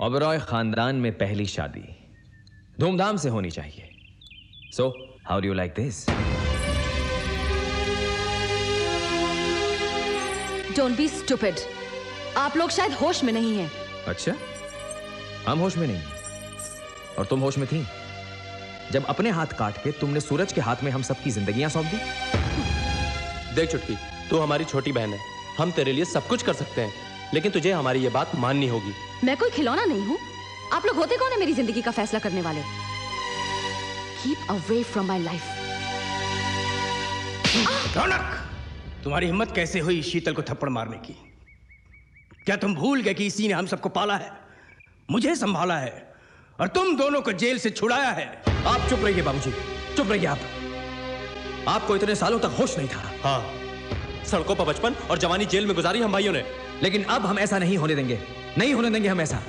ओबरॉय खानदान में पहली शादी धूमधाम से होनी चाहिए। So how do you like this? Don't be stupid. आप लोग शायद होश में नहीं हैं। अच्छा, हम होश में नहीं और तुम होश में थी जब अपने हाथ काट के तुमने सूरज के हाथ में हम सबकी जिंदगियां सौंप दी। देख चुटकी, तू हमारी छोटी बहन है, हम तेरे लिए सब कुछ कर सकते हैं, लेकिन तुझे हमारी ये बात माननी होगी। मैं कोई खिलौना नहीं हूँ। आप लोग होते कौन है मेरी जिंदगी का फैसला करने वाले? Keep away from my life. रौनक, तुम्हारी हिम्मत कैसे हुई शीतल को थप्पड़ मारने की? क्या तुम भूल गए कि इसी ने हम सबको पाला है, मुझे संभाला है और तुम दोनों को जेल से छुड़ाया है? आप चुप रहिए बाबूजी, चुप रहिए। आपको इतने सालों तक होश नहीं था। हाँ, सड़कों पर बचपन और जवानी जेल में गुजारी हम भाइयों ने, लेकिन अब हम ऐसा नहीं होने देंगे, नहीं होने देंगे हम ऐसा।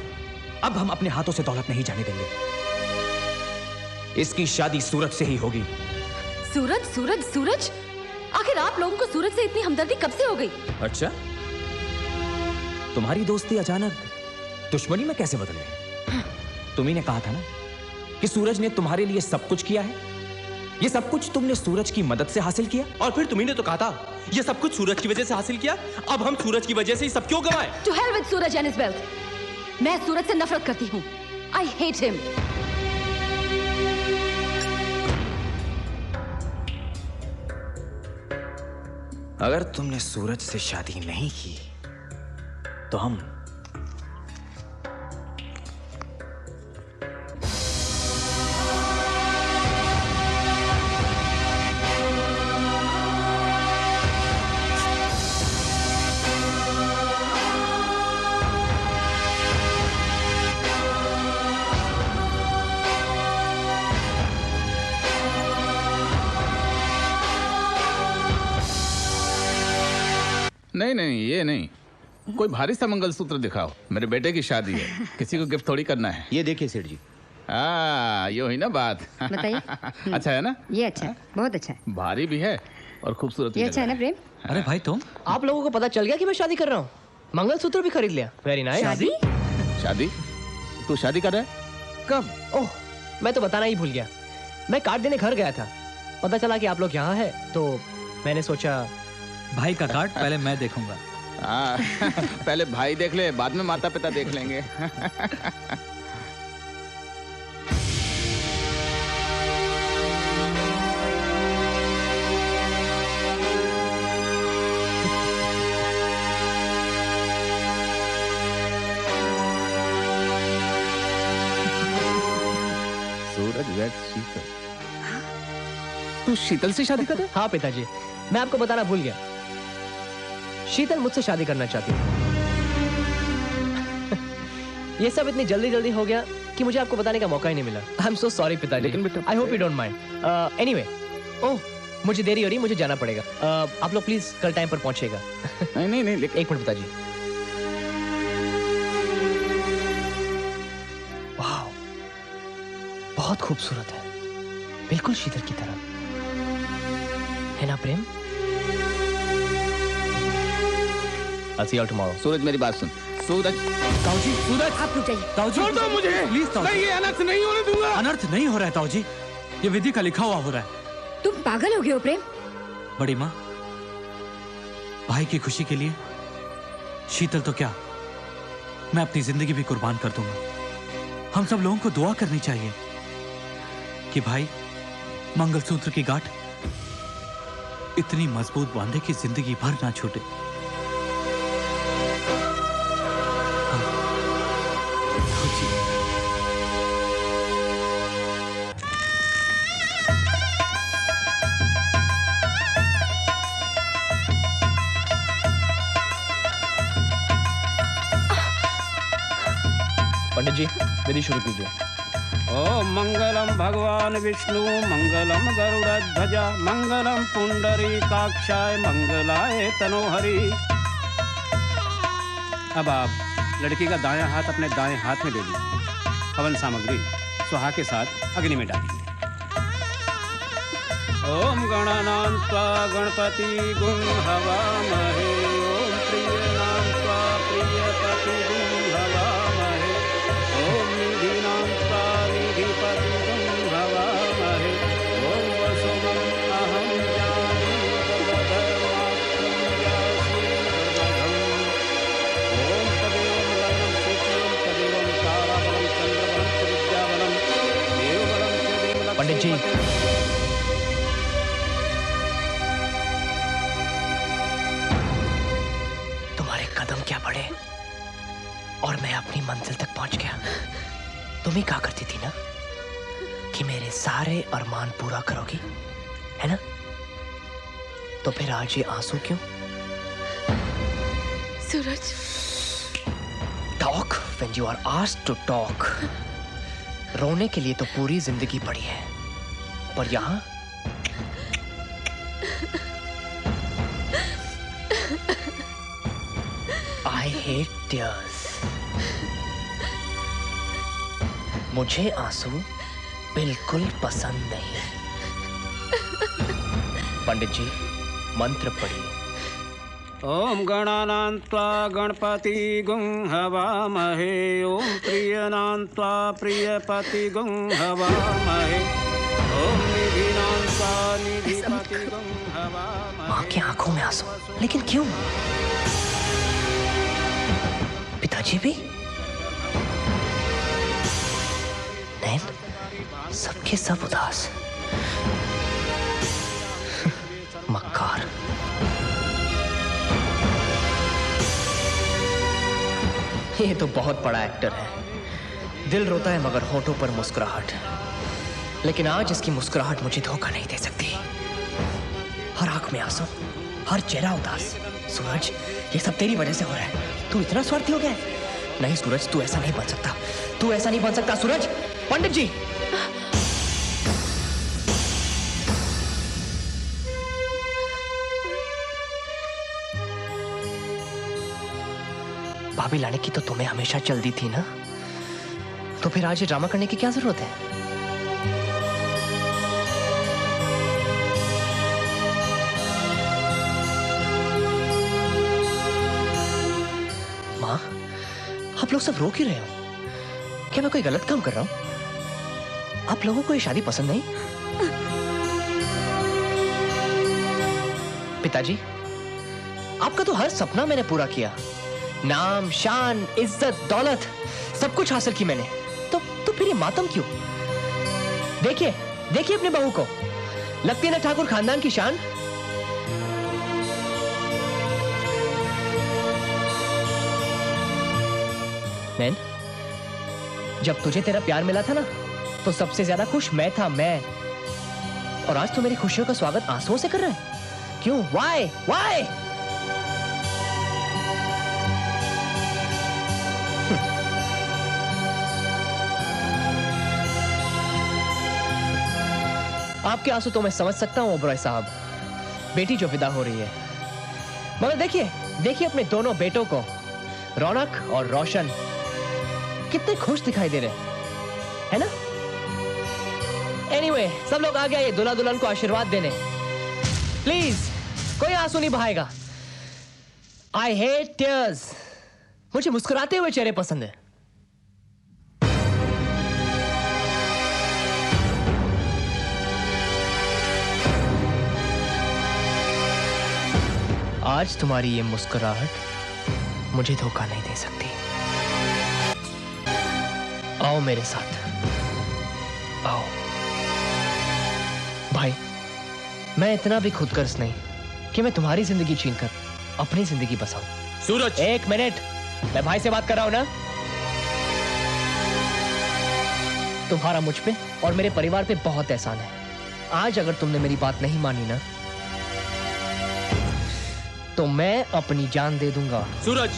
अब हम अपने हाथों से दौलत नहीं जाने देंगे। इसकी शादी सूरज से ही होगी। सूरज सूरज सूरज? आखिर आप लोगों को सूरज से इतनी हमदर्दी कब से हो गई? अच्छा, तुम्हारी दोस्ती अचानक दुश्मनी में कैसे बदल गई? तुम्ही ने कहा था ना कि सूरज ने तुम्हारे लिए सब कुछ किया है। ये सब कुछ तुमने सूरज की मदद से हासिल किया। और फिर तुम्ही ने तो कहा था ये सब कुछ सूरज की वजह से हासिल किया। अब हम सूरज की वजह से ही सब क्यों गवाए? To hell with Suraj and his wealth. मैं सूरज से नफरत करती हूँ। I hate him. अगर तुमने सूरज से शादी नहीं की तो हम नहीं नहीं, ये नहीं, कोई भारी सा मंगलसूत्र दिखाओ। मेरे बेटे की शादी है, किसी को गिफ्ट थोड़ी करना है। ये देखिए सेठ जी। ये हुई ना बात। बताइए। अच्छा है ना? ये अच्छा है, बहुत अच्छा है। भारी भी है और खूबसूरत भी। ये अच्छा है ना प्रेम? अरे भाई तुम, आप लोगों को पता चल गया कि मैं शादी कर रहा हूँ? मंगलसूत्र भी खरीद लिया। Very nice. शादी? शादी? तू शादी कर रहा है? कब? ओह, मैं तो बताना ही भूल गया। मैं कार्ड देने घर गया था, पता चला कि आप लोग यहाँ हैं, तो मैंने सोचा भाई का कार्ड पहले मैं देखूंगा। पहले भाई देख ले, बाद में माता पिता देख लेंगे। सूरज वेट शीतल। तू शीतल से शादी कर रहा है? हाँ पिताजी, मैं आपको बताना भूल गया। शीतल मुझसे शादी करना चाहती थी। ये सब इतनी जल्दी जल्दी हो गया कि मुझे आपको बताने का मौका ही नहीं मिला। आई एम सो सॉरी पिताजी। लेकिन बेटा, I hope you don't mind. Anyway, oh मुझे देरी हो रही, मुझे जाना पड़ेगा। आप लोग प्लीज कल टाइम पर पहुंचेगा। नहीं नहीं नहीं, एक मिनट पिताजी। वाह, बहुत खूबसूरत है, बिल्कुल शीतल की तरह है ना प्रेम? I'll see you all tomorrow. सूरज मेरी बात सुन। सूरज, ताऊजी, सूरज आप रुक जाइए। ताऊजी, छोड़ दो मुझे, प्लीज ताऊजी। मैं ये अनर्थ नहीं होने दूंगा। अनर्थ नहीं हो रहा है ताऊजी, ये विधि का लिखा हुआ हो रहा है। तुम पागल हो गए हो प्रेम? बड़ी माँ, भाई की खुशी के लिए शीतल तो क्या, मैं अपनी जिंदगी भी कुर्बान कर दूंगा। हम सब लोगों को दुआ करनी चाहिए कि भाई मंगलसूत्र की गांठ इतनी मजबूत बांधे कि जिंदगी भर ना छूटे। पंडित जी, विधि शुरू कीजिए। ओम मंगलम भगवान विष्णु, मंगलम गरुड़ध्वज, मंगलम पुंडरीकाक्षाय, मंगलाय तनोहरि। अब आप लड़की का दायां हाथ अपने दाएं हाथ में ले लीजिए। हवन सामग्री स्वाहा के साथ अग्नि में डालिए। ओम गणानान्त्वा गणपति गुं हवामहे, ओम प्रियनान्त्वा प्रियपति गुं हवामहे, पंडित जी, तुम्हारे कदम क्या बढ़े और मैं अपनी मंजिल तक पहुंच गया। तुम ही कहा करती थी ना कि मेरे सारे अरमान पूरा करोगी, है ना? तो फिर आज ये आंसू क्यों? Suraj, talk when you are asked to talk. रोने के लिए तो पूरी जिंदगी पड़ी है, पर यहां आई हेट टीयर्स। मुझे आंसू बिल्कुल पसंद नहीं। पंडित जी, मंत्र पढ़िए। ओम गणानान्त्वा गणपति गुं हवामहे, ओम प्रियनान्त्वा प्रियपति गुं हवामहे, ओम निधिनान्त्वा निधिपति गुं हवामहे। माँ की आंखों में आंसू, लेकिन क्यों? पिताजी भी? नैन, सबके सब उदास। मक्कार। ये तो बहुत बड़ा एक्टर है। दिल रोता है मगर होठों पर मुस्कुराहट। लेकिन आज इसकी मुस्कुराहट मुझे धोखा नहीं दे सकती। हर आंख में आंसू, हर चेहरा उदास। सूरज, ये सब तेरी वजह से हो रहा है। तू इतना स्वार्थी हो गया है? नहीं सूरज, तू ऐसा नहीं बन सकता। तू ऐसा नहीं बन सकता सूरज। पंडित जी, भाभी लाने की तो तुम्हें हमेशा जल्दी थी ना, तो फिर आज ये ड्रामा करने की क्या जरूरत है? माँ, आप लोग सब रो क्यों रहे हो? क्या मैं कोई गलत काम कर रहा हूं? आप लोगों को ये शादी पसंद नहीं? पिताजी, आपका तो हर सपना मैंने पूरा किया। नाम, शान, इज्जत, दौलत सब कुछ हासिल की मैंने। तो फिर ये मातम क्यों? देखिए, देखिए अपने बहू को। लगती है ना ठाकुर खानदान की शान। नैन, जब तुझे तेरा प्यार मिला था ना, तो सबसे ज्यादा खुश मैं था, मैं। और आज तो मेरी खुशियों का स्वागत आंसुओं से कर रहा है। क्यों? Why? Why? आपके आंसू तो मैं समझ सकता हूं ओबरॉय साहब, बेटी जो विदा हो रही है। मगर देखिए, देखिए अपने दोनों बेटों को, रौनक और रोशन, कितने खुश दिखाई दे रहे हैं, है ना? एनीवे, सब लोग आ गए ये दूल्हा दुल्हन को आशीर्वाद देने। प्लीज, कोई आंसू नहीं बहाएगा। I hate tears. मुझे मुस्कुराते हुए चेहरे पसंद है। आज तुम्हारी ये मुस्कुराहट मुझे धोखा नहीं दे सकती। आओ मेरे साथ, आओ। भाई, मैं इतना भी खुदगर्ज नहीं कि मैं तुम्हारी जिंदगी छीनकर अपनी जिंदगी बसाऊं। सूरज, एक मिनट, मैं भाई से बात कर रहा हूं ना। तुम्हारा मुझ पे और मेरे परिवार पे बहुत एहसान है। आज अगर तुमने मेरी बात नहीं मानी ना, तो मैं अपनी जान दे दूंगा। सूरज,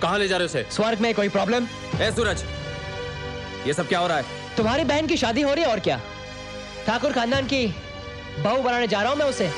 कहां ले जा रहे हो उसे? स्वर्ग में कोई प्रॉब्लम? ए सूरज, ये सब क्या हो रहा है? तुम्हारी बहन की शादी हो रही है, और क्या? ठाकुर खानदान की बहू बनाने जा रहा हूं मैं उसे।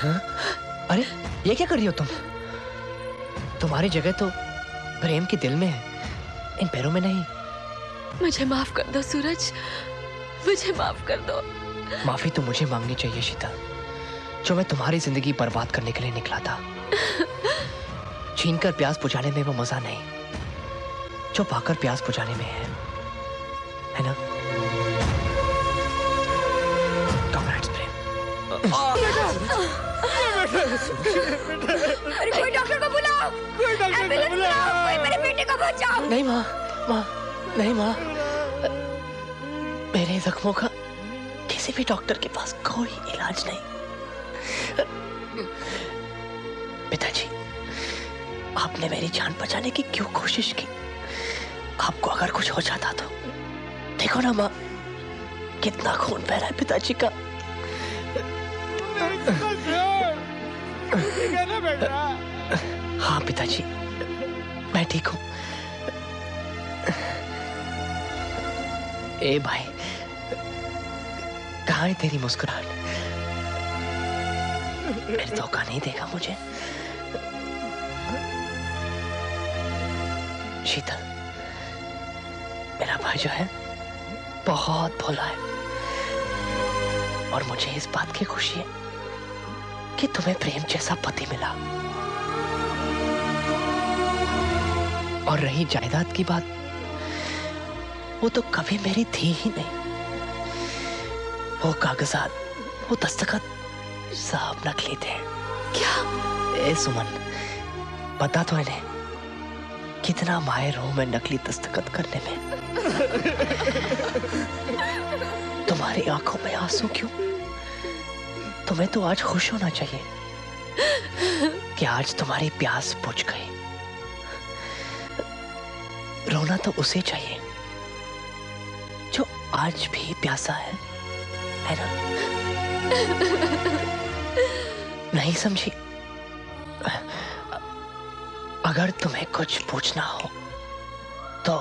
अरे ये क्या कर रही हो तुम? तुम्हारी जगह तो प्रेम के दिल में है, इन पैरों में नहीं। मुझे माफ कर दो सूरज, मुझे माफ कर दो। माफी तो मुझे मांगनी चाहिए शीतल, जो मैं तुम्हारी जिंदगी बर्बाद करने के लिए निकला था। छीन कर प्यास बुझाने में वो मजा नहीं जो पाकर प्यास बुझाने में है ना? Congrats, प्रेम। अरे कोई डॉक्टर को बुलाओ, एम्बुलेंस बुलाओ, कोई मेरे बेटे को बचाओ। नहीं माँ, नहीं माँ, मेरे जख्मों का किसी भी डॉक्टर के पास कोई इलाज नहीं। पिताजी, आपने मेरी जान बचाने की क्यों कोशिश की? आपको अगर कुछ हो जाता तो देखो ना माँ, कितना खून बह रहा है पिताजी का। हाँ पिताजी, मैं ठीक हूँ। ए भाई, कहाँ है तेरी मुस्कुराहट? फिर धोखा नहीं देगा मुझे। शीतल, मेरा भाई जो है बहुत भोला है, और मुझे इस बात की खुशी है कि तुम्हें प्रेम जैसा पति मिला। और रही जायदाद की बात, वो तो कभी मेरी थी ही नहीं। वो कागजात, वो दस्तखत सब नकली थे। क्या? ए सुमन, पता तो इन्हें कितना माहिर हूं मैं नकली दस्तखत करने में। तुम्हारी आंखों में आंसू क्यों? तुम्हें तो आज खुश होना चाहिए कि आज तुम्हारी प्यास बुझ गई। रोना तो उसे चाहिए जो आज भी प्यासा है ना? नहीं समझी? अगर तुम्हें कुछ पूछना हो तो